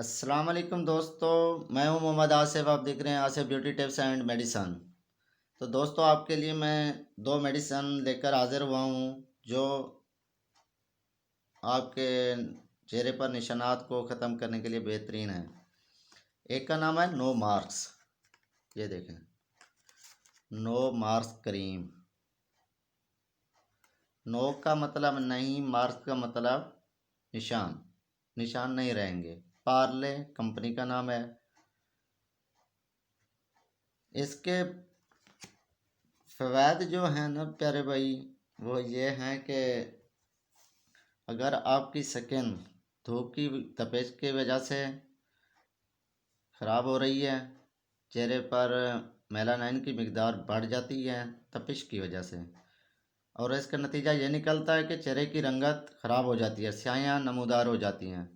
अस्सलाम वालेकुम दोस्तों। मैं हूं मोहम्मद आसिफ। आप देख रहे हैं Asif beauty tips and medicine. तो दोस्तों आपके लिए मैं दो मेडिसन लेकर हाजिर हुआ हूं जो आपके चेहरे पर निशानात को ख़त्म करने के लिए बेहतरीन है। एक का नाम है नो मार्क्स। ये देखें, नो मार्क्स क्रीम। नो का मतलब नहीं, मार्क्स का मतलब निशान। निशान नहीं रहेंगे। पार्ले कंपनी का नाम है। इसके फ़वाद जो हैं ना प्यारे भाई, वो ये हैं कि अगर आपकी स्किन धूप की तपिश की वजह से ख़राब हो रही है, चेहरे पर मेलानाइन की मकदार बढ़ जाती है तपिश की वजह से, और इसका नतीजा ये निकलता है कि चेहरे की रंगत ख़राब हो जाती है, स्याहियाँ नमूदार हो जाती हैं।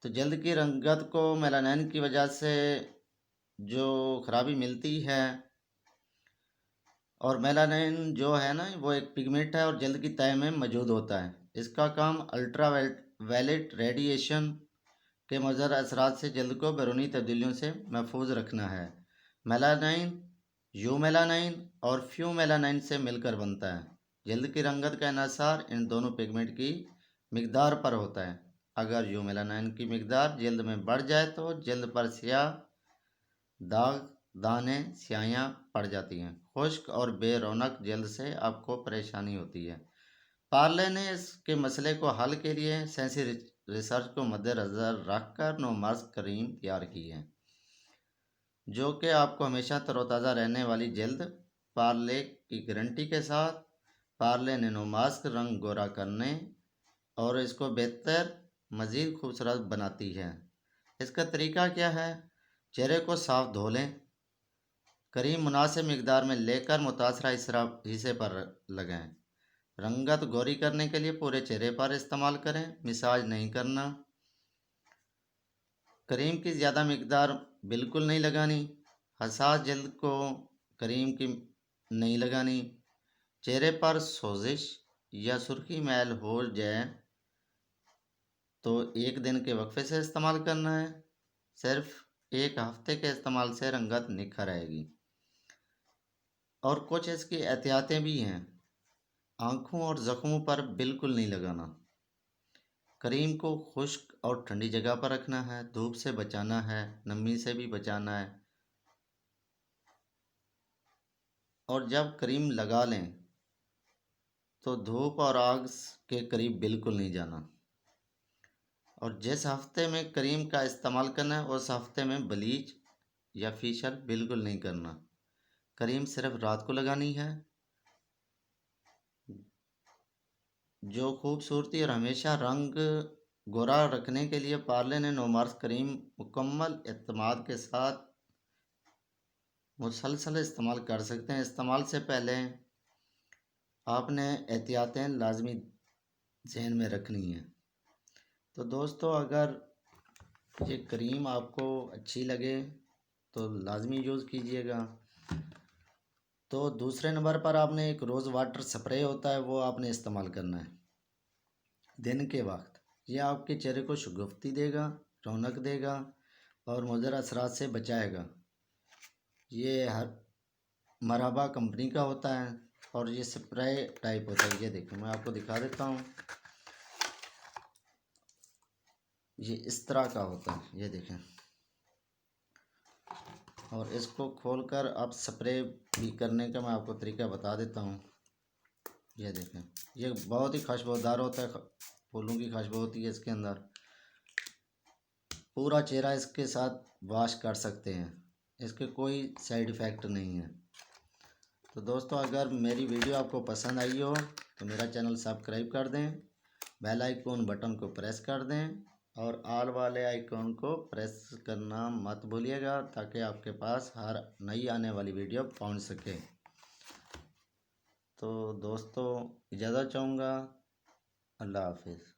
तो जल्द की रंगत को मेलानाइन की वजह से जो ख़राबी मिलती है, और मेलानिन जो है ना वो एक पिगमेंट है और जल्द की तह में मौजूद होता है। इसका काम अल्ट्रा वायलेट रेडिएशन के मुज़र असरात से जल्द को बैरूनी तब्दीलियों से महफूज रखना है। मेलानाइन यू मेलानाइन और फ्यू मेलानाइन से मिलकर बनता है। जल्द की रंगत का इन्हिसार इन दोनों पिगमेंट की मकदार पर होता है। अगर यू मेलानाइन की मकदार जल्द में बढ़ जाए तो जल्द पर स्याह दाग, दाने, स्याहियाँ पड़ जाती हैं। खुश्क और बेरौनक जल्द से आपको परेशानी होती है। पार्ले ने इसके मसले को हल के लिए साइंसी रिसर्च को मद्देनज़र रखकर नो मास्क क्रीम तैयार की है, जो कि आपको हमेशा तरोताज़ा रहने वाली जल्द पार्ले की गारंटी के साथ पार्ले ने नो मास्क रंग गोरा करने और इसको बेहतर मज़ीद खूबसूरत बनाती है। इसका तरीका क्या है? चेहरे को साफ धो लें। करीम मुनासिब मकदार में लेकर मुतासरा हिस्से पर लगाएं। रंगत गोरी करने के लिए पूरे चेहरे पर इस्तेमाल करें, मिसाज नहीं करना। करीम की ज़्यादा मकदार बिल्कुल नहीं लगानी। हसास जल्द को करीम की नहीं लगानी। चेहरे पर सोजिश या सुर्खी मैल हो जाए तो एक दिन के वक्फे से इस्तेमाल करना है। सिर्फ एक हफ्ते के इस्तेमाल से रंगत निखर आएगी। और कुछ इसकी एहतियातें भी हैं। आँखों और ज़ख्मों पर बिल्कुल नहीं लगाना। करीम को खुश्क और ठंडी जगह पर रखना है। धूप से बचाना है, नमी से भी बचाना है। और जब करीम लगा लें तो धूप और आग के करीब बिल्कुल नहीं जाना। और जिस हफ्ते में करीम का इस्तेमाल करना है उस हफ्ते में ब्लीच या फेशियल बिल्कुल नहीं करना। करीम सिर्फ रात को लगानी है। जो खूबसूरती और हमेशा रंग गोरा रखने के लिए पार्ले ने नो मार्क्स क्रीम मुकम्मल एतमाद के साथ मुसलसल इस्तेमाल कर सकते हैं। इस्तेमाल से पहले आपने एहतियातें लाजमी जहन में रखनी है। तो दोस्तों अगर ये क्रीम आपको अच्छी लगे तो लाजमी यूज़ कीजिएगा। तो दूसरे नंबर पर आपने एक रोज़ वाटर स्प्रे होता है, वो आपने इस्तेमाल करना है दिन के वक्त। ये आपके चेहरे को शगुफ्ती देगा, रौनक देगा और मुज़र असरात से बचाएगा। ये हर मरहबा कंपनी का होता है और ये स्प्रे टाइप होता है। ये देखो मैं आपको दिखा देता हूँ। ये इस तरह का होता है, ये देखें। और इसको खोलकर आप स्प्रे भी करने का मैं आपको तरीका बता देता हूँ। ये देखें, ये बहुत ही खुशबूदार होता है। फूलों की खुशबू होती है इसके अंदर। पूरा चेहरा इसके साथ वॉश कर सकते हैं। इसके कोई साइड इफ़ेक्ट नहीं है। तो दोस्तों अगर मेरी वीडियो आपको पसंद आई हो तो मेरा चैनल सब्सक्राइब कर दें, बेल आइकॉन बटन को प्रेस कर दें और ऑल वाले आइकॉन को प्रेस करना मत भूलिएगा, ताकि आपके पास हर नई आने वाली वीडियो पहुंच सके। तो दोस्तों इजाज़त चाहूँगा। अल्लाह हाफिज़।